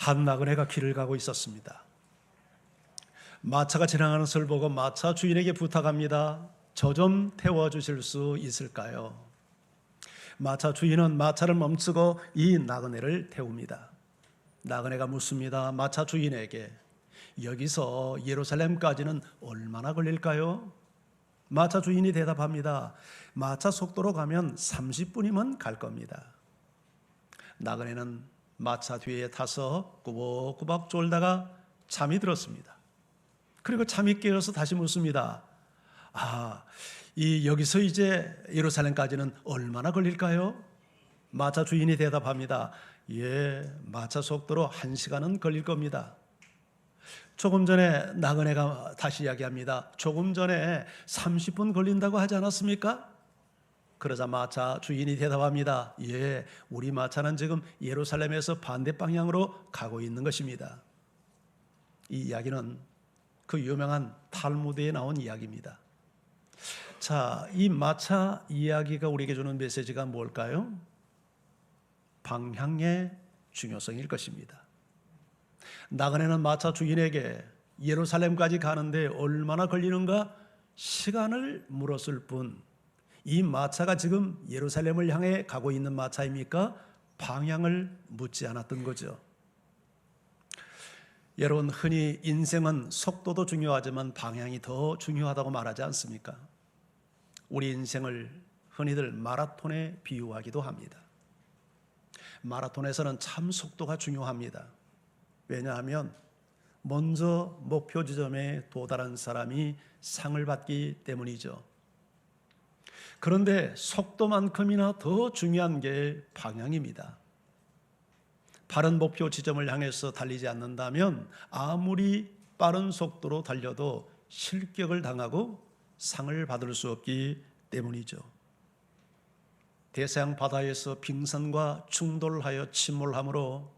한 나그네가 길을 가고 있었습니다. 마차가 지나가는 것을 보고 마차 주인에게 부탁합니다. 저 좀 태워주실 수 있을까요? 마차 주인은 마차를 멈추고 이 나그네를 태웁니다. 나그네가 묻습니다. 마차 주인에게 여기서 예루살렘까지는 얼마나 걸릴까요? 마차 주인이 대답합니다. 마차 속도로 가면 30분이면 갈 겁니다. 나그네는 마차 뒤에 타서 꾸벅꾸벅 졸다가 잠이 들었습니다. 그리고 잠이 깨어서 다시 묻습니다. 여기서 이제 예루살렘까지는 얼마나 걸릴까요? 마차 주인이 대답합니다. 마차 속도로 1시간은 걸릴 겁니다. 조금 전에 나그네가 다시 이야기합니다. 조금 전에 30분 걸린다고 하지 않았습니까? 그러자 마차 주인이 대답합니다. 우리 마차는 지금 예루살렘에서 반대 방향으로 가고 있는 것입니다. 이 이야기는 그 유명한 탈무드에 나온 이야기입니다. 자, 이 마차 이야기가 우리에게 주는 메시지가 뭘까요? 방향의 중요성일 것입니다. 나그네는 마차 주인에게 예루살렘까지 가는데 얼마나 걸리는가 시간을 물었을 뿐, 이 마차가 지금 예루살렘을 향해 가고 있는 마차입니까? 방향을 묻지 않았던 거죠. 여러분, 흔히 인생은 속도도 중요하지만 방향이 더 중요하다고 말하지 않습니까? 우리 인생을 흔히들 마라톤에 비유하기도 합니다. 마라톤에서는 참 속도가 중요합니다. 왜냐하면 먼저 목표 지점에 도달한 사람이 상을 받기 때문이죠. 그런데 속도만큼이나 더 중요한 게 방향입니다. 바른 목표 지점을 향해서 달리지 않는다면 아무리 빠른 속도로 달려도 실격을 당하고 상을 받을 수 없기 때문이죠. 대서양 바다에서 빙산과 충돌하여 침몰함으로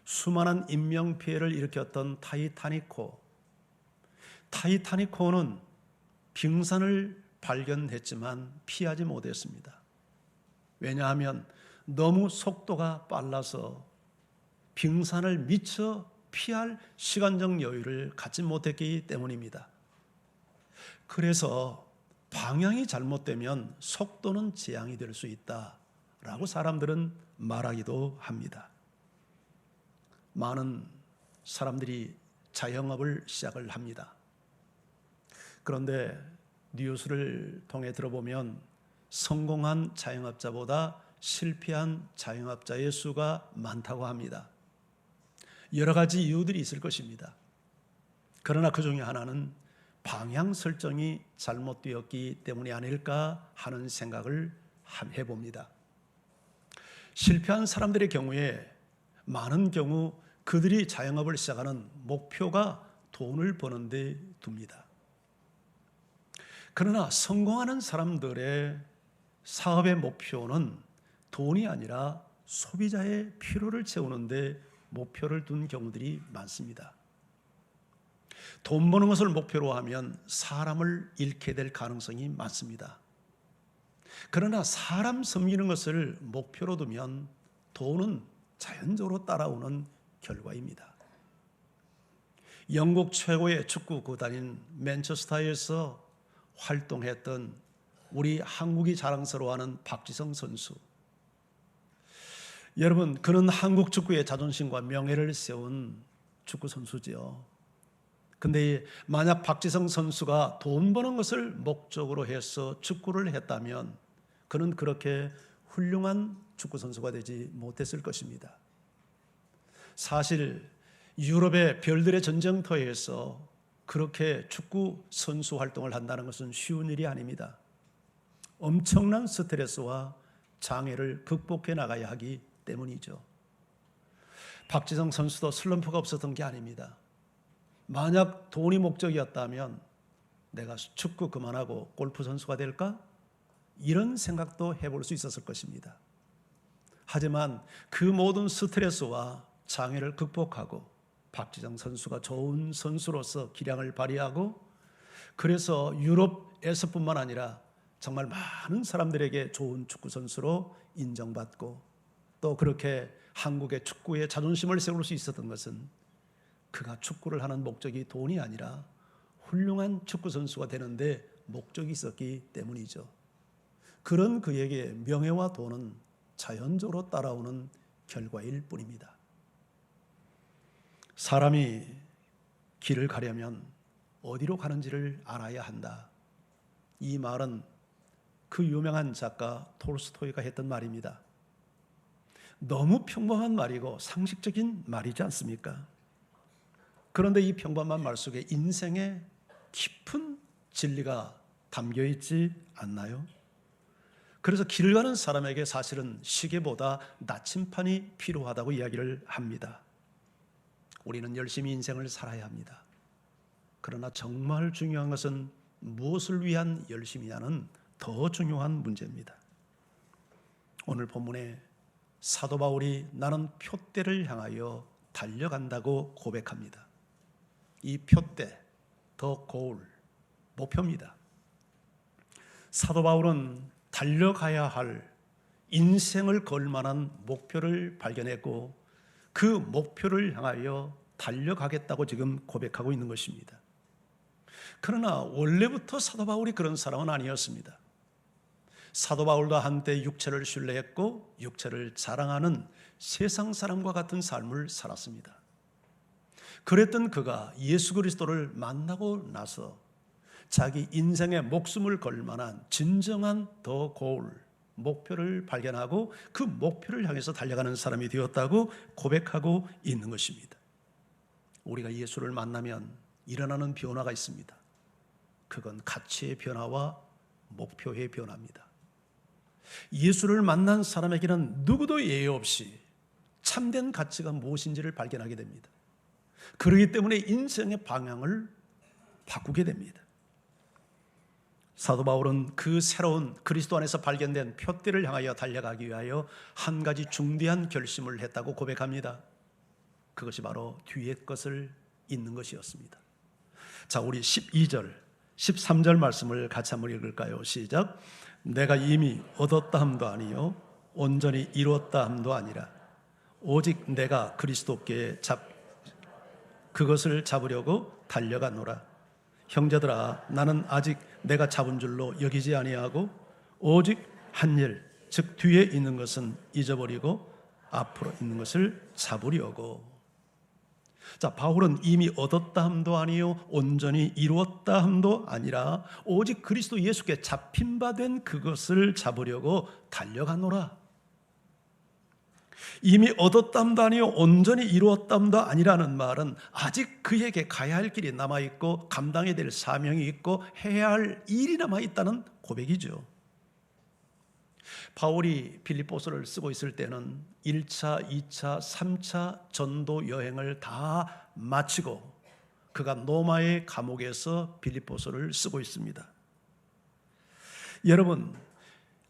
수많은 인명피해를 일으켰던 타이타닉호는 빙산을 발견했지만 피하지 못했습니다. 왜냐하면 너무 속도가 빨라서 빙산을 미처 피할 시간적 여유를 갖지 못했기 때문입니다. 그래서 방향이 잘못되면 속도는 재앙이 될 수 있다라고 사람들은 말하기도 합니다. 많은 사람들이 자영업을 시작을 합니다. 그런데 뉴스를 통해 들어보면 성공한 자영업자보다 실패한 자영업자의 수가 많다고 합니다. 여러 가지 이유들이 있을 것입니다. 그러나 그 중에 하나는 방향 설정이 잘못되었기 때문이 아닐까 하는 생각을 해봅니다. 실패한 사람들의 경우에 많은 경우 그들이 자영업을 시작하는 목표가 돈을 버는 데 둡니다. 그러나 성공하는 사람들의 사업의 목표는 돈이 아니라 소비자의 필요를 채우는 데 목표를 둔 경우들이 많습니다. 돈 버는 것을 목표로 하면 사람을 잃게 될 가능성이 많습니다. 그러나 사람 섬기는 것을 목표로 두면 돈은 자연적으로 따라오는 결과입니다. 영국 최고의 축구 구단인 맨체스터에서 활동했던 우리 한국이 자랑스러워하는 박지성 선수. 여러분, 그는 한국 축구의 자존심과 명예를 세운 축구 선수죠. 근데 만약 박지성 선수가 돈 버는 것을 목적으로 해서 축구를 했다면 그는 그렇게 훌륭한 축구 선수가 되지 못했을 것입니다. 사실 유럽의 별들의 전쟁터에서 그렇게 축구 선수 활동을 한다는 것은 쉬운 일이 아닙니다. 엄청난 스트레스와 장애를 극복해 나가야 하기 때문이죠. 박지성 선수도 슬럼프가 없었던 게 아닙니다. 만약 돈이 목적이었다면 내가 축구 그만하고 골프 선수가 될까? 이런 생각도 해볼 수 있었을 것입니다. 하지만 그 모든 스트레스와 장애를 극복하고 박지성 선수가 좋은 선수로서 기량을 발휘하고 그래서 유럽에서뿐만 아니라 정말 많은 사람들에게 좋은 축구 선수로 인정받고 또 그렇게 한국의 축구에 자존심을 세울 수 있었던 것은 그가 축구를 하는 목적이 돈이 아니라 훌륭한 축구 선수가 되는데 목적이 있었기 때문이죠. 그런 그에게 명예와 돈은 자연적으로 따라오는 결과일 뿐입니다. 사람이 길을 가려면 어디로 가는지를 알아야 한다. 이 말은 그 유명한 작가 톨스토이가 했던 말입니다. 너무 평범한 말이고 상식적인 말이지 않습니까? 그런데 이 평범한 말 속에 인생의 깊은 진리가 담겨 있지 않나요? 그래서 길 가는 사람에게 사실은 시계보다 나침판이 필요하다고 이야기를 합니다. 우리는 열심히 인생을 살아야 합니다. 그러나 정말 중요한 것은 무엇을 위한 열심이냐는 더 중요한 문제입니다. 오늘 본문에 사도 바울이 나는 표대를 향하여 달려간다고 고백합니다. 이 표대, 더 고울, 목표입니다. 사도 바울은 달려가야 할 인생을 걸 만한 목표를 발견했고 그 목표를 향하여 달려가겠다고 지금 고백하고 있는 것입니다. 그러나 원래부터 사도 바울이 그런 사람은 아니었습니다. 사도 바울도 한때 육체를 신뢰했고 육체를 자랑하는 세상 사람과 같은 삶을 살았습니다. 그랬던 그가 예수 그리스도를 만나고 나서 자기 인생의 목숨을 걸 만한 진정한 더 고울 목표를 발견하고 그 목표를 향해서 달려가는 사람이 되었다고 고백하고 있는 것입니다. 우리가 예수를 만나면 일어나는 변화가 있습니다. 그건 가치의 변화와 목표의 변화입니다. 예수를 만난 사람에게는 누구도 예외 없이 참된 가치가 무엇인지를 발견하게 됩니다. 그렇기 때문에 인생의 방향을 바꾸게 됩니다. 사도 바울은 그 새로운 그리스도 안에서 발견된 표대를 향하여 달려가기 위하여 한 가지 중대한 결심을 했다고 고백합니다. 그것이 바로 뒤의 것을 잇는 것이었습니다. 자, 우리 12절, 13절 말씀을 같이 한번 읽을까요? 시작. 내가 이미 얻었다 함도 아니요 온전히 이루었다 함도 아니라 오직 내가 그리스도께 그것을 잡으려고 달려가노라. 형제들아, 나는 아직 내가 잡은 줄로 여기지 아니하고 오직 한 일, 즉 뒤에 있는 것은 잊어버리고 앞으로 있는 것을 잡으려고. 자, 바울은 이미 얻었다 함도 아니요 온전히 이루었다 함도 아니라 오직 그리스도 예수께 잡힌 바 된 그것을 잡으려고 달려가노라. 이미 얻었다 함도 아니요 온전히 이루었다 함도 아니라는 말은 아직 그에게 가야 할 길이 남아있고 감당해야 될 사명이 있고 해야 할 일이 남아있다는 고백이죠. 바울이 빌립보서를 쓰고 있을 때는 1차, 2차, 3차 전도 여행을 다 마치고 그가 로마의 감옥에서 빌립보서를 쓰고 있습니다. 여러분,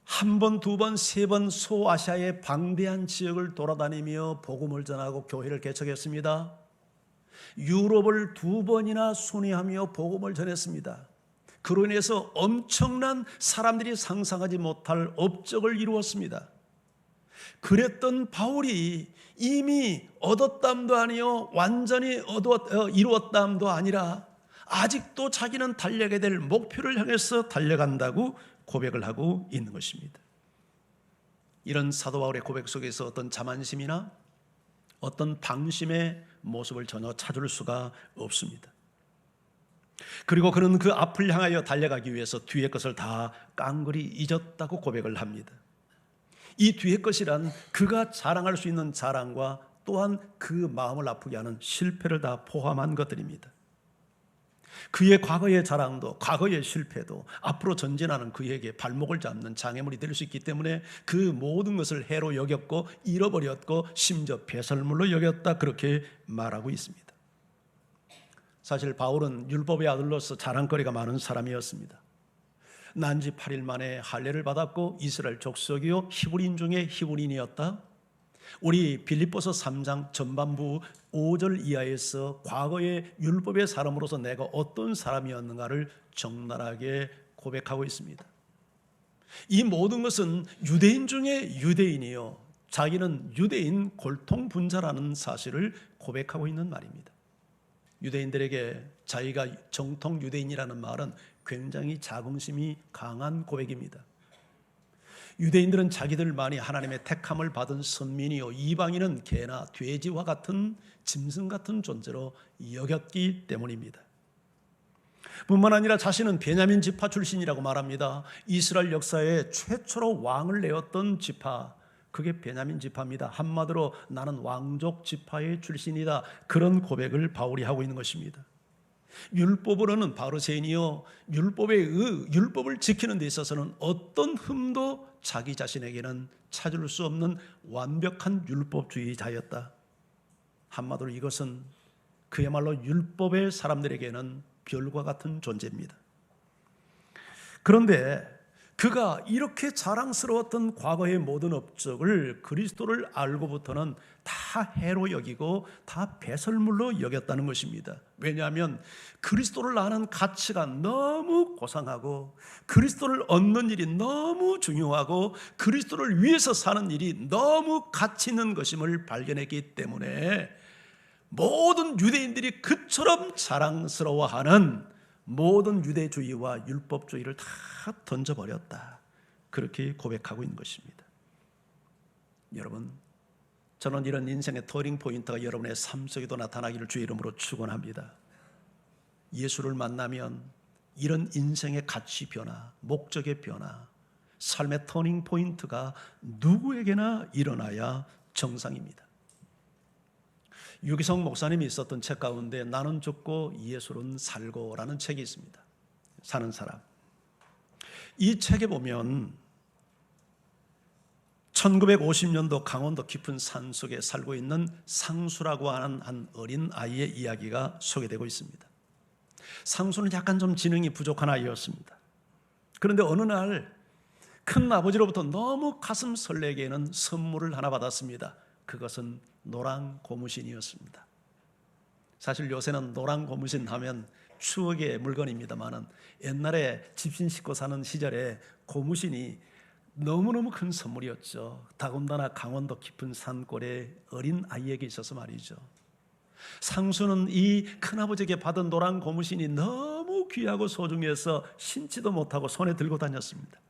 한 번, 두 번, 세 번 소아시아의 방대한 지역을 돌아다니며 복음을 전하고 교회를 개척했습니다. 유럽을 2번이나 순회하며 복음을 전했습니다. 그로 인해서 엄청난 사람들이 상상하지 못할 업적을 이루었습니다. 그랬던 바울이 이미 얻었담도 아니요 완전히 이루었담도 아니라 아직도 자기는 달려가야 될 목표를 향해서 달려간다고 고백을 하고 있는 것입니다. 이런 사도 바울의 고백 속에서 어떤 자만심이나 어떤 방심의 모습을 전혀 찾을 수가 없습니다. 그리고 그는 그 앞을 향하여 달려가기 위해서 뒤의 것을 다 깡그리 잊었다고 고백을 합니다. 이 뒤의 것이란 그가 자랑할 수 있는 자랑과 또한 그 마음을 아프게 하는 실패를 다 포함한 것들입니다. 그의 과거의 자랑도 과거의 실패도 앞으로 전진하는 그에게 발목을 잡는 장애물이 될 수 있기 때문에 그 모든 것을 해로 여겼고 잃어버렸고 심지어 배설물로 여겼다, 그렇게 말하고 있습니다. 사실 바울은 율법의 아들로서 자랑거리가 많은 사람이었습니다. 난지 8일 만에 할례를 받았고 이스라엘 족속이요 히브리인 중에 히브리인이었다. 우리 빌립보서 3장 전반부 5절 이하에서 과거의 율법의 사람으로서 내가 어떤 사람이었는가를 적나라하게 고백하고 있습니다. 이 모든 것은 유대인 중에 유대인이요 자기는 유대인 골통분자라는 사실을 고백하고 있는 말입니다. 유대인들에게 자기가 정통 유대인이라는 말은 굉장히 자긍심이 강한 고백입니다. 유대인들은 자기들만이 하나님의 택함을 받은 선민이요, 이방인은 개나 돼지와 같은 짐승 같은 존재로 여겼기 때문입니다. 뿐만 아니라 자신은 베냐민 지파 출신이라고 말합니다. 이스라엘 역사에 최초로 왕을 내었던 지파, 그게 베냐민 지파입니다. 한마디로 나는 왕족 지파의 출신이다. 그런 고백을 바울이 하고 있는 것입니다. 율법으로는 바리새인이요, 율법을 지키는 데 있어서는 어떤 흠도 자기 자신에게는 찾을 수 없는 완벽한 율법주의자였다. 한마디로 이것은 그야말로 율법의 사람들에게는 별과 같은 존재입니다. 그런데 그가 이렇게 자랑스러웠던 과거의 모든 업적을 그리스도를 알고부터는 다 해로 여기고 다 배설물로 여겼다는 것입니다. 왜냐하면 그리스도를 아는 가치가 너무 고상하고 그리스도를 얻는 일이 너무 중요하고 그리스도를 위해서 사는 일이 너무 가치 있는 것임을 발견했기 때문에 모든 유대인들이 그처럼 자랑스러워하는 모든 유대주의와 율법주의를 다 던져버렸다. 그렇게 고백하고 있는 것입니다. 여러분, 저는 이런 인생의 터닝 포인트가 여러분의 삶 속에도 나타나기를 주의 이름으로 축원합니다. 예수를 만나면 이런 인생의 가치 변화, 목적의 변화, 삶의 터닝 포인트가 누구에게나 일어나야 정상입니다. 유기성 목사님이 썼던 책 가운데 나는 죽고 예수는 살고 라는 책이 있습니다. 사는 사람. 이 책에 보면 1950년도 강원도 깊은 산 속에 살고 있는 상수라고 하는 한 어린 아이의 이야기가 소개되고 있습니다. 상수는 약간 좀 지능이 부족한 아이였습니다. 그런데 어느 날 큰 아버지로부터 너무 가슴 설레게 하는 선물을 하나 받았습니다. 그것은 노랑 고무신이었습니다. 사실 요새는 노랑 고무신 하면 추억의 물건입니다만 옛날에 집신 싣고 사는 시절에 고무신이 너무너무 큰 선물이었죠. 더군다나 강원도 깊은 산골에 어린 아이에게 있어서 말이죠. 상수는 이 큰아버지에게 받은 노란 고무신이 너무 귀하고 소중해서 신지도 못하고 손에 들고 다녔습니다.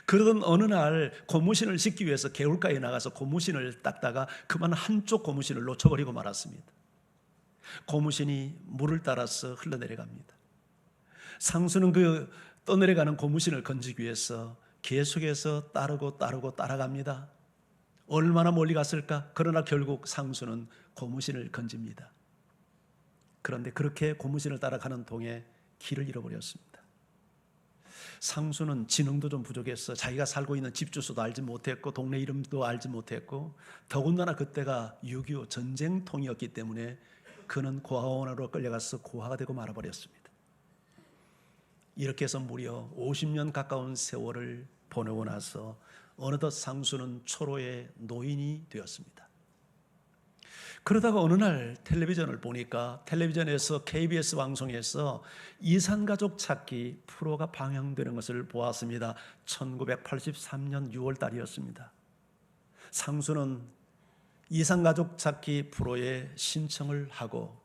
그러던 어느 날 고무신을 싣기 위해서 개울가에 나가서 고무신을 닦다가 그만 한쪽 고무신을 놓쳐버리고 말았습니다. 고무신이 물을 따라서 흘러내려갑니다. 상수는 그 떠내려가는 고무신을 건지기 위해서 계속해서 따라갑니다. 얼마나 멀리 갔을까? 그러나 결국 상수는 고무신을 건집니다. 그런데 그렇게 고무신을 따라가는 동에 길을 잃어버렸습니다. 상수는 지능도 좀 부족했어. 자기가 살고 있는 집 주소도 알지 못했고 동네 이름도 알지 못했고 더군다나 그때가 6.25 전쟁통이었기 때문에 그는 고아원으로 끌려가서 고아가 되고 말아버렸습니다. 이렇게 해서 무려 50년 가까운 세월을 보내고 나서 어느덧 상수는 초로의 노인이 되었습니다. 그러다가 어느 날 텔레비전을 보니까 텔레비전에서 KBS 방송에서 이산가족 찾기 프로가 방영되는 것을 보았습니다. 1983년 6월 달이었습니다. 상수는 이산가족 찾기 프로에 신청을 하고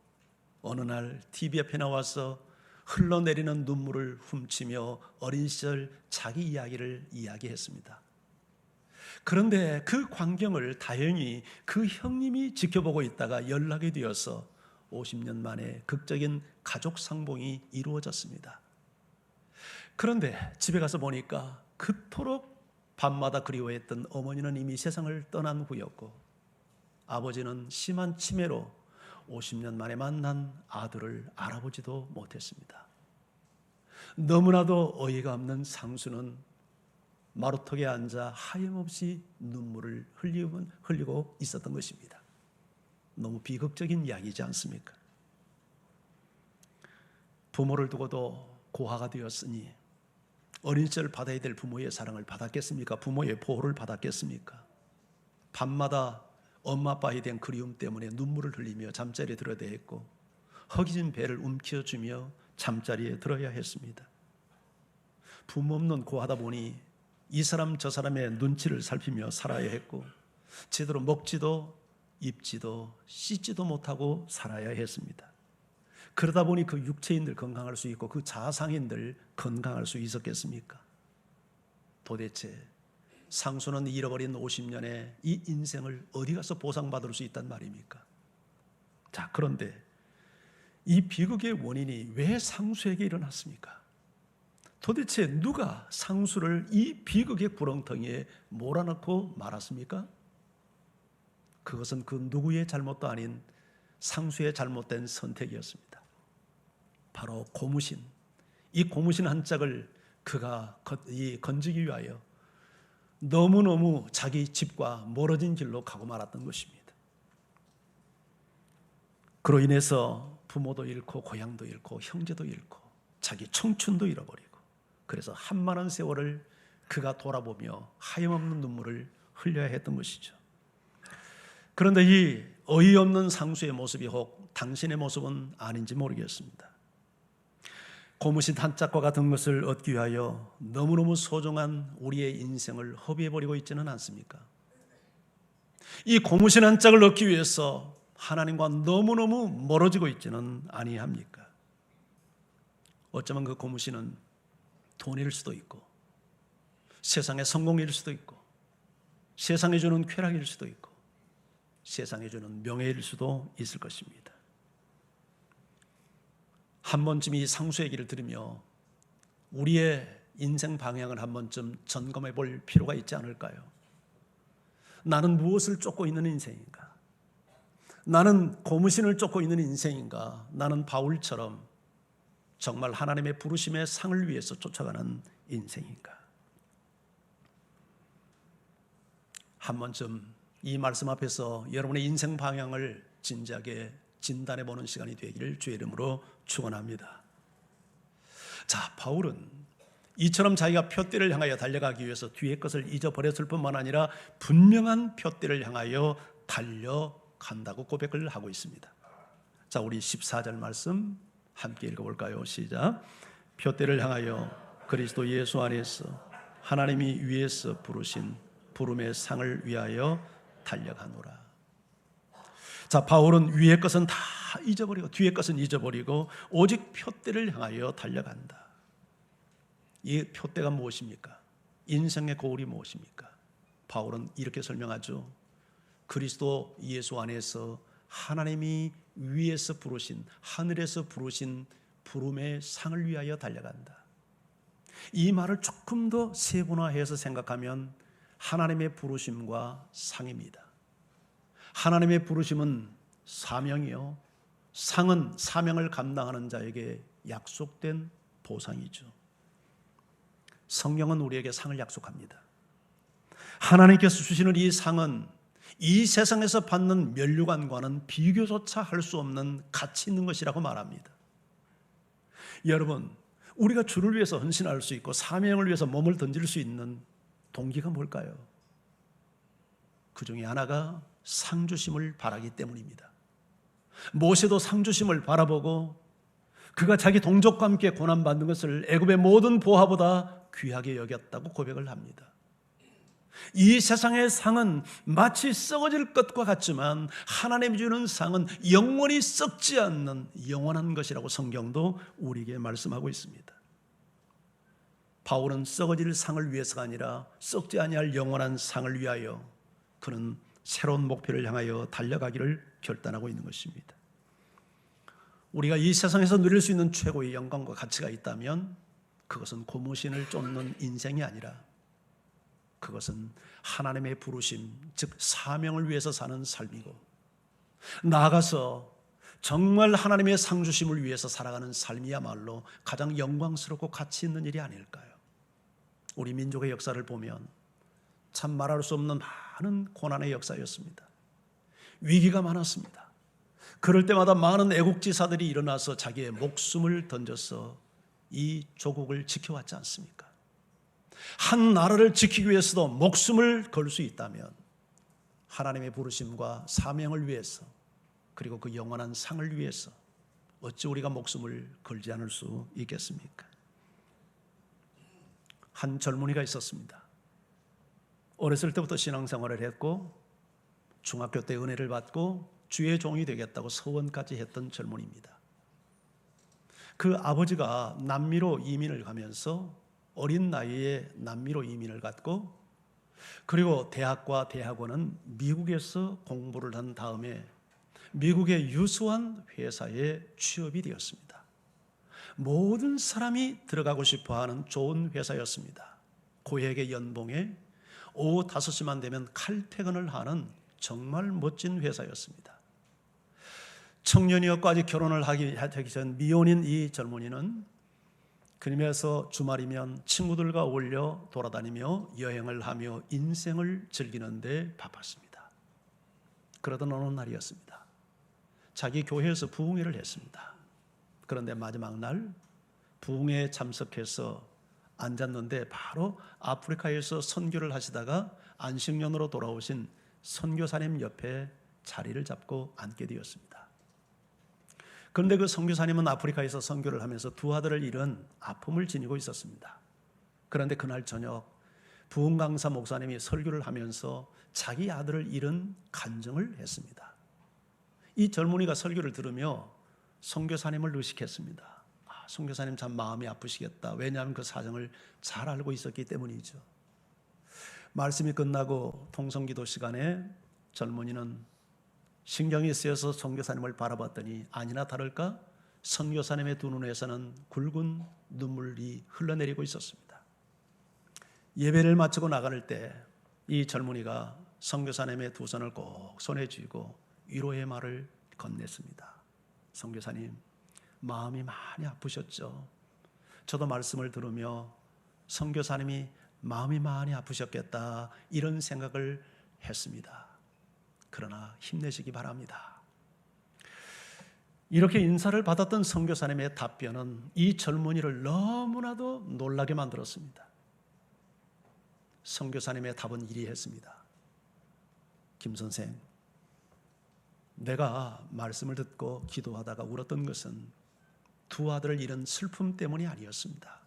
어느 날 TV 앞에 나와서 흘러내리는 눈물을 훔치며 어린 시절 자기 이야기를 이야기했습니다. 그런데 그 광경을 다행히 그 형님이 지켜보고 있다가 연락이 되어서 50년 만에 극적인 가족 상봉이 이루어졌습니다. 그런데 집에 가서 보니까 그토록 밤마다 그리워했던 어머니는 이미 세상을 떠난 후였고 아버지는 심한 치매로 50년 만에 만난 아들을 알아보지도 못했습니다. 너무나도 어이가 없는 상수는 마루턱에 앉아 하염없이 눈물을 흘리고 있었던 것입니다. 너무 비극적인 이야기이지 않습니까? 부모를 두고도 고아가 되었으니 어린 시절 받아야 될 부모의 사랑을 받았겠습니까? 부모의 보호를 받았겠습니까? 밤마다 엄마 아빠에 대한 그리움 때문에 눈물을 흘리며 잠자리에 들어야 했고 허기진 배를 움켜쥐며 잠자리에 들어야 했습니다. 부모 없는 고아다 보니 이 사람 저 사람의 눈치를 살피며 살아야 했고 제대로 먹지도 입지도 씻지도 못하고 살아야 했습니다. 그러다 보니 그 육체인들 건강할 수 있고 그 자상인들 건강할 수 있었겠습니까? 도대체 상수는 잃어버린 50년의 이 인생을 어디 가서 보상받을 수 있단 말입니까? 자, 그런데 이 비극의 원인이 왜 상수에게 일어났습니까? 도대체 누가 상수를 이 비극의 구렁텅이에 몰아넣고 말았습니까? 그것은 그 누구의 잘못도 아닌 상수의 잘못된 선택이었습니다. 바로 고무신, 이 고무신 한 짝을 그가 건지기 위하여 너무너무 자기 집과 멀어진 길로 가고 말았던 것입니다. 그로 인해서 부모도 잃고 고향도 잃고 형제도 잃고 자기 청춘도 잃어버리고, 그래서 한많은 세월을 그가 돌아보며 하염없는 눈물을 흘려야 했던 것이죠. 그런데 이 어이없는 상수의 모습이 혹 당신의 모습은 아닌지 모르겠습니다. 고무신 한 짝과 같은 것을 얻기 위하여 너무너무 소중한 우리의 인생을 허비해버리고 있지는 않습니까? 이 고무신 한 짝을 얻기 위해서 하나님과 너무너무 멀어지고 있지는 아니합니까? 어쩌면 그 고무신은 돈일 수도 있고, 세상의 성공일 수도 있고, 세상이 주는 쾌락일 수도 있고, 세상이 주는 명예일 수도 있을 것입니다. 한 번쯤 이 상수 얘기를 들으며 우리의 인생 방향을 한 번쯤 점검해 볼 필요가 있지 않을까요? 나는 무엇을 쫓고 있는 인생인가? 나는 고무신을 쫓고 있는 인생인가? 나는 바울처럼 정말 하나님의 부르심의 상을 위해서 쫓아가는 인생인가? 한 번쯤 이 말씀 앞에서 여러분의 인생 방향을 진지하게 진단해 보는 시간이 되기를 주의 이름으로 축원합니다. 자, 바울은 이처럼 자기가 표대를 향하여 달려가기 위해서 뒤의 것을 잊어버렸을 뿐만 아니라 분명한 표대를 향하여 달려간다고 고백을 하고 있습니다. 자, 우리 14절 말씀 함께 읽어볼까요? 시작. 표대를 향하여 그리스도 예수 안에서 하나님이 위에서 부르신 부름의 상을 위하여 달려가노라. 자, 바울은 위의 것은 다 잊어버리고 뒤의 것은 잊어버리고 오직 표대를 향하여 달려간다. 이 표대가 무엇입니까? 인생의 고울이 무엇입니까? 바울은 이렇게 설명하죠. 그리스도 예수 안에서 하나님이 위에서 부르신, 하늘에서 부르신 부름의 상을 위하여 달려간다. 이 말을 조금 더 세분화해서 생각하면 하나님의 부르심과 상입니다. 하나님의 부르심은 사명이요, 상은 사명을 감당하는 자에게 약속된 보상이죠. 성경은 우리에게 상을 약속합니다. 하나님께서 주시는 이 상은 이 세상에서 받는 면류관과는 비교조차 할 수 없는 가치 있는 것이라고 말합니다. 여러분, 우리가 주를 위해서 헌신할 수 있고 사명을 위해서 몸을 던질 수 있는 동기가 뭘까요? 그 중에 하나가 상 주심을 바라기 때문입니다. 모세도 상 주심을 바라보고 그가 자기 동족과 함께 고난받는 것을 애굽의 모든 보화보다 귀하게 여겼다고 고백을 합니다. 이 세상의 상은 마치 썩어질 것과 같지만 하나님이 주는 상은 영원히 썩지 않는 영원한 것이라고 성경도 우리에게 말씀하고 있습니다. 바울은 썩어질 상을 위해서가 아니라 썩지 아니할 영원한 상을 위하여 그는 새로운 목표를 향하여 달려가기를 결단하고 있는 것입니다. 우리가 이 세상에서 누릴 수 있는 최고의 영광과 가치가 있다면 그것은 고무신을 쫓는 인생이 아니라 그것은 하나님의 부르심, 즉 사명을 위해서 사는 삶이고, 나아가서 정말 하나님의 상 주심을 위해서 살아가는 삶이야말로 가장 영광스럽고 가치 있는 일이 아닐까요? 우리 민족의 역사를 보면 참 말할 수 없는 많은 고난의 역사였습니다. 위기가 많았습니다. 그럴 때마다 많은 애국지사들이 일어나서 자기의 목숨을 던져서 이 조국을 지켜왔지 않습니까? 한 나라를 지키기 위해서도 목숨을 걸 수 있다면 하나님의 부르심과 사명을 위해서, 그리고 그 영원한 상을 위해서 어찌 우리가 목숨을 걸지 않을 수 있겠습니까? 한 젊은이가 있었습니다. 어렸을 때부터 신앙생활을 했고 중학교 때 은혜를 받고 주의 종이 되겠다고 서원까지 했던 젊은이입니다. 그 아버지가 남미로 이민을 가면서 어린 나이에 남미로 이민을 갔고, 그리고 대학과 대학원은 미국에서 공부를 한 다음에 미국의 유수한 회사에 취업이 되었습니다. 모든 사람이 들어가고 싶어하는 좋은 회사였습니다. 고액의 연봉에 오후 5시만 되면 칼퇴근을 하는 정말 멋진 회사였습니다. 청년이었고 아직 결혼을 하기 전 미혼인 이 젊은이는 그림에서 주말이면 친구들과 어울려 돌아다니며 여행을 하며 인생을 즐기는데 바빴습니다. 그러던 어느 날이었습니다. 자기 교회에서 부흥회를 했습니다. 그런데 마지막 날 부흥회에 참석해서 앉았는데 바로 아프리카에서 선교를 하시다가 안식년으로 돌아오신 선교사님 옆에 자리를 잡고 앉게 되었습니다. 그런데 그 선교사님은 아프리카에서 선교를 하면서 두 아들을 잃은 아픔을 지니고 있었습니다. 그런데 그날 저녁 부흥 강사 목사님이 설교를 하면서 자기 아들을 잃은 간증을 했습니다. 이 젊은이가 설교를 들으며 선교사님을 의식했습니다. 선교사님 참 마음이 아프시겠다. 왜냐하면 그 사정을 잘 알고 있었기 때문이죠. 말씀이 끝나고 통성기도 시간에 젊은이는 신경이 쓰여서 선교사님을 바라봤더니 아니나 다를까 선교사님의 두 눈에서는 굵은 눈물이 흘러내리고 있었습니다. 예배를 마치고 나갈 때 이 젊은이가 선교사님의 두 손을 꼭 손에 쥐고 위로의 말을 건넸습니다. 선교사님, 마음이 많이 아프셨죠? 저도 말씀을 들으며 선교사님이 마음이 많이 아프셨겠다 이런 생각을 했습니다. 그러나 힘내시기 바랍니다. 이렇게 인사를 받았던 선교사님의 답변은 이 젊은이를 너무나도 놀라게 만들었습니다. 선교사님의 답은 이리했습니다. 김 선생, 내가 말씀을 듣고 기도하다가 울었던 것은 두 아들을 잃은 슬픔 때문이 아니었습니다.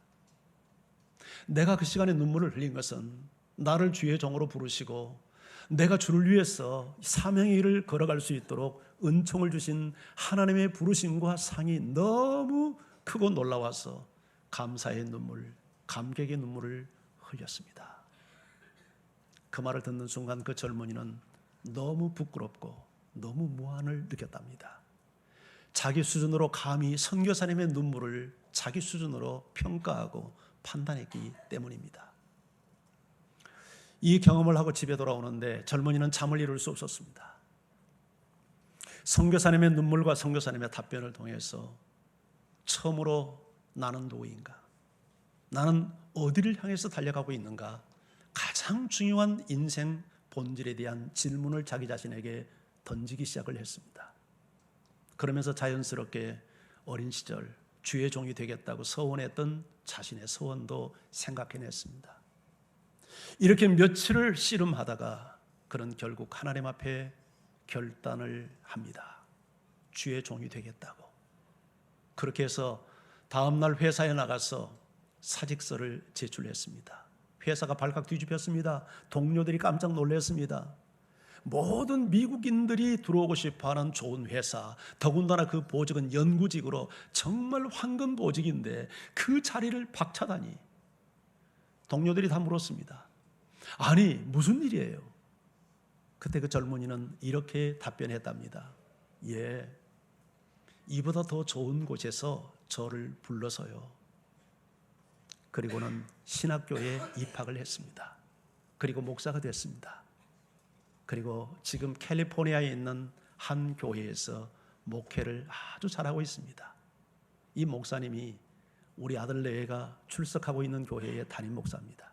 내가 그 시간에 눈물을 흘린 것은 나를 주의 종으로 부르시고 내가 주를 위해서 사명의 길을 걸어갈 수 있도록 은총을 주신 하나님의 부르심과 상이 너무 크고 놀라워서 감사의 눈물, 감격의 눈물을 흘렸습니다. 그 말을 듣는 순간 그 젊은이는 너무 부끄럽고 너무 무안을 느꼈답니다. 자기 수준으로 감히 선교사님의 눈물을 자기 수준으로 평가하고 판단했기 때문입니다. 이 경험을 하고 집에 돌아오는데 젊은이는 잠을 이룰 수 없었습니다. 선교사님의 눈물과 선교사님의 답변을 통해서 처음으로 나는 누구인가? 나는 어디를 향해서 달려가고 있는가? 가장 중요한 인생 본질에 대한 질문을 자기 자신에게 던지기 시작을 했습니다. 그러면서 자연스럽게 어린 시절 주의 종이 되겠다고 서원했던 자신의 소원도 생각해냈습니다. 이렇게 며칠을 씨름하다가 그는 결국 하나님 앞에 결단을 합니다. 주의 종이 되겠다고. 그렇게 해서 다음날 회사에 나가서 사직서를 제출했습니다. 회사가 발칵 뒤집혔습니다. 동료들이 깜짝 놀랐습니다. 모든 미국인들이 들어오고 싶어하는 좋은 회사, 더군다나 그 보직은 연구직으로 정말 황금 보직인데 그 자리를 박차다니. 동료들이 다 물었습니다. 아니, 무슨 일이에요? 그때 그 젊은이는 이렇게 답변했답니다. 예, 이보다 더 좋은 곳에서 저를 불러서요. 그리고는 신학교에 입학을 했습니다. 그리고 목사가 됐습니다. 그리고 지금 캘리포니아에 있는 한 교회에서 목회를 아주 잘하고 있습니다. 이 목사님이 우리 아들네가 출석하고 있는 교회의 담임 목사입니다.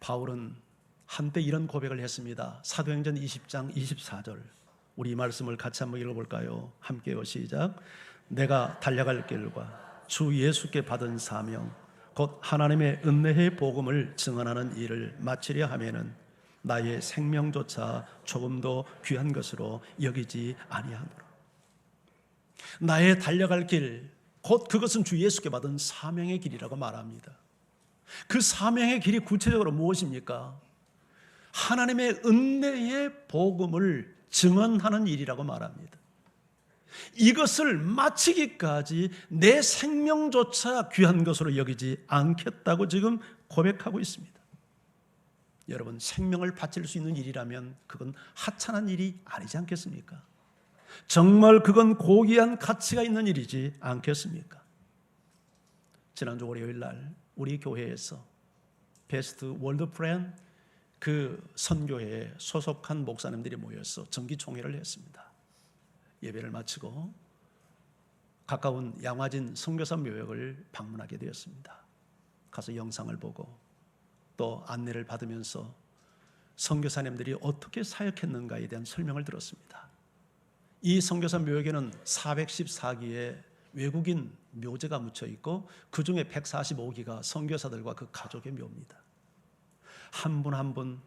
바울은 한때 이런 고백을 했습니다. 사도행전 20장 24절. 우리 이 말씀을 같이 한번 읽어볼까요? 함께요. 시작. 내가 달려갈 길과 주 예수께 받은 사명 곧 하나님의 은혜의 복음을 증언하는 일을 마치려 하면은 나의 생명조차 조금도 귀한 것으로 여기지 아니하노라. 나의 달려갈 길 곧 그것은 주 예수께 받은 사명의 길이라고 말합니다. 그 사명의 길이 구체적으로 무엇입니까? 하나님의 은혜의 복음을 증언하는 일이라고 말합니다. 이것을 마치기까지 내 생명조차 귀한 것으로 여기지 않겠다고 지금 고백하고 있습니다. 여러분, 생명을 바칠 수 있는 일이라면 그건 하찮은 일이 아니지 않겠습니까? 정말 그건 고귀한 가치가 있는 일이지 않겠습니까? 지난주 월요일 날 우리 교회에서 베스트 월드 프렌드 그 선교회에 소속한 목사님들이 모여서 정기총회를 했습니다. 예배를 마치고 가까운 양화진 선교사 묘역을 방문하게 되었습니다. 가서 영상을 보고 또 안내를 받으면서 선교사님들이 어떻게 사역했는가에 대한 설명을 들었습니다. 이 선교사 묘역에는 414기의 외국인 묘제가 묻혀 있고 그 중에 145기가 선교사들과 그 가족의 묘입니다. 한 분 한 분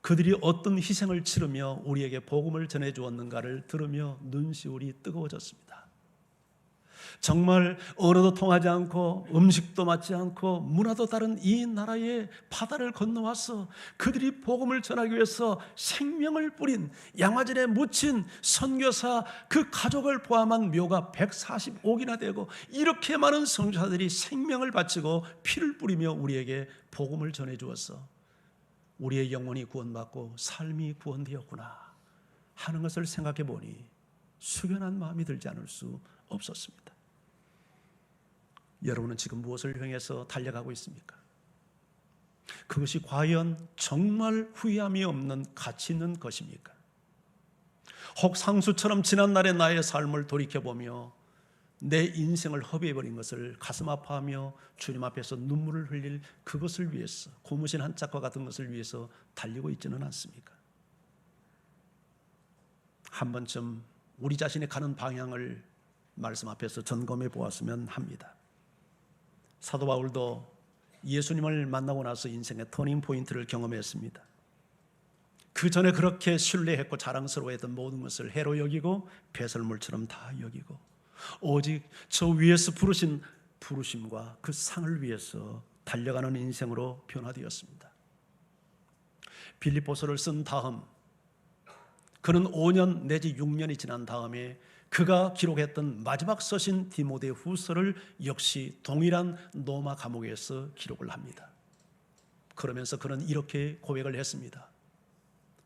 그들이 어떤 희생을 치르며 우리에게 복음을 전해주었는가를 들으며 눈시울이 뜨거워졌습니다. 정말 언어도 통하지 않고 음식도 맞지 않고 문화도 다른 이 나라의 바다를 건너와서 그들이 복음을 전하기 위해서 생명을 뿌린 양화진에 묻힌 선교사 그 가족을 포함한 묘가 145기나 되고 이렇게 많은 선교사들이 생명을 바치고 피를 뿌리며 우리에게 복음을 전해주었어 우리의 영혼이 구원받고 삶이 구원되었구나 하는 것을 생각해 보니 숙연한 마음이 들지 않을 수 없었습니다. 여러분은 지금 무엇을 향해서 달려가고 있습니까? 그것이 과연 정말 후회함이 없는 가치 있는 것입니까? 혹 상수처럼 지난날의 나의 삶을 돌이켜보며 내 인생을 허비해버린 것을 가슴 아파하며 주님 앞에서 눈물을 흘릴 그것을 위해서 고무신 한 짝과 같은 것을 위해서 달리고 있지는 않습니까? 한 번쯤 우리 자신이 가는 방향을 말씀 앞에서 점검해 보았으면 합니다. 사도 바울도 예수님을 만나고 나서 인생의 터닝 포인트를 경험했습니다. 그 전에 그렇게 신뢰했고 자랑스러워했던 모든 것을 해로 여기고 배설물처럼 다 여기고 오직 저 위에서 부르신 부르심과 그 상을 위해서 달려가는 인생으로 변화되었습니다. 빌립보서를 쓴 다음 그는 5년 내지 6년이 지난 다음에 그가 기록했던 마지막 서신 디모데 후서를 역시 동일한 로마 감옥에서 기록을 합니다. 그러면서 그는 이렇게 고백을 했습니다.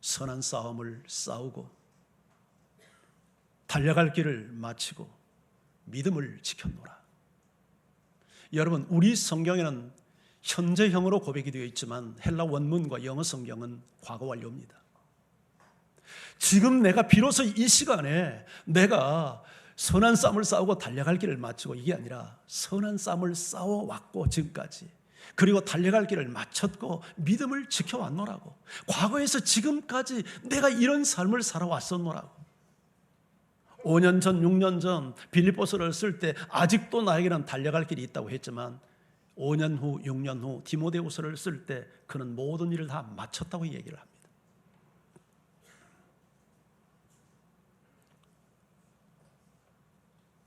선한 싸움을 싸우고 달려갈 길을 마치고 믿음을 지켰노라. 여러분, 우리 성경에는 현재형으로 고백이 되어 있지만 헬라 원문과 영어 성경은 과거 완료입니다. 지금 내가 비로소 이 시간에 내가 선한 싸움을 싸우고 달려갈 길을 마치고 이게 아니라 선한 싸움을 싸워왔고 지금까지 그리고 달려갈 길을 마쳤고 믿음을 지켜왔노라고 과거에서 지금까지 내가 이런 삶을 살아왔었노라고 5년 전 6년 전 빌립보서를 쓸 때 아직도 나에게는 달려갈 길이 있다고 했지만 5년 후 6년 후 디모데후서를 쓸 때 그는 모든 일을 다 마쳤다고 얘기를 합니다.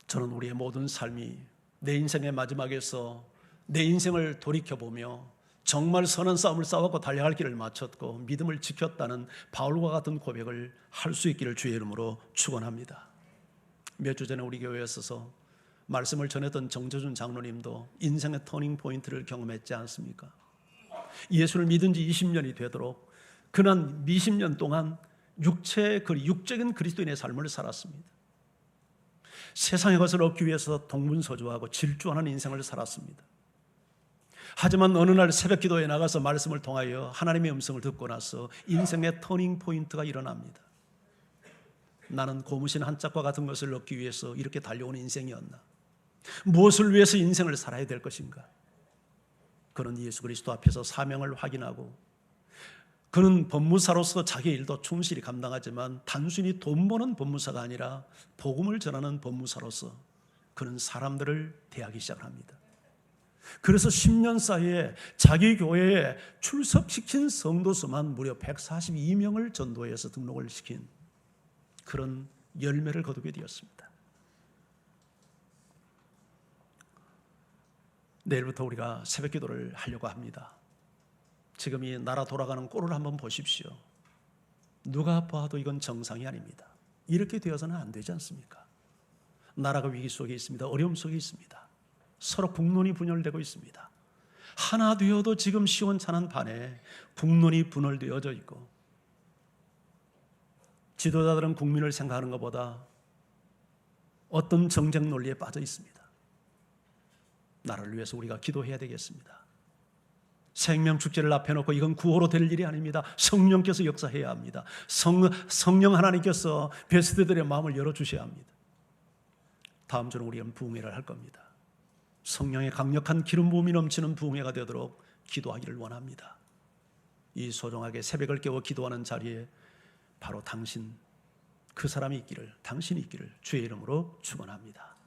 저는 우리의 모든 삶이 내 인생의 마지막에서 내 인생을 돌이켜보며 정말 선한 싸움을 싸웠고 달려갈 길을 마쳤고 믿음을 지켰다는 바울과 같은 고백을 할 수 있기를 주의 이름으로 축원합니다. 몇 주 전에 우리 교회에 있어서 말씀을 전했던 정재준 장로님도 인생의 터닝 포인트를 경험했지 않습니까? 예수를 믿은 지 20년이 되도록 그는 20년 동안 육적인 그리스도인의 삶을 살았습니다. 세상의 것을 얻기 위해서 동분서주하고 질주하는 인생을 살았습니다. 하지만 어느 날 새벽 기도에 나가서 말씀을 통하여 하나님의 음성을 듣고 나서 인생의 터닝 포인트가 일어납니다. 나는 고무신 한 짝과 같은 것을 얻기 위해서 이렇게 달려오는 인생이었나? 무엇을 위해서 인생을 살아야 될 것인가? 그는 예수 그리스도 앞에서 사명을 확인하고 그는 법무사로서 자기 일도 충실히 감당하지만 단순히 돈 버는 법무사가 아니라 복음을 전하는 법무사로서 그는 사람들을 대하기 시작합니다. 그래서 10년 사이에 자기 교회에 출석시킨 성도 수만 무려 142명을 전도해서 등록을 시킨 그런 열매를 거두게 되었습니다. 내일부터 우리가 새벽 기도를 하려고 합니다. 지금 이 나라 돌아가는 꼴을 한번 보십시오. 누가 봐도 이건 정상이 아닙니다. 이렇게 되어서는 안 되지 않습니까? 나라가 위기 속에 있습니다. 어려움 속에 있습니다. 서로 국론이 분열되고 있습니다. 하나 되어도 지금 시원찮은 판에 국론이 분열되어져 있고, 지도자들은 국민을 생각하는 것보다 어떤 정쟁 논리에 빠져 있습니다. 나라를 위해서 우리가 기도해야 되겠습니다. 생명축제를 앞에 놓고 이건 구호로 될 일이 아닙니다. 성령께서 역사해야 합니다. 성령 하나님께서 베스트들의 마음을 열어주셔야 합니다. 다음 주는 우리는 부흥회를 할 겁니다. 성령의 강력한 기름 부음이 넘치는 부흥회가 되도록 기도하기를 원합니다. 이 소중하게 새벽을 깨워 기도하는 자리에 바로 당신, 그 사람이 있기를, 당신이 있기를 주의 이름으로 축원합니다.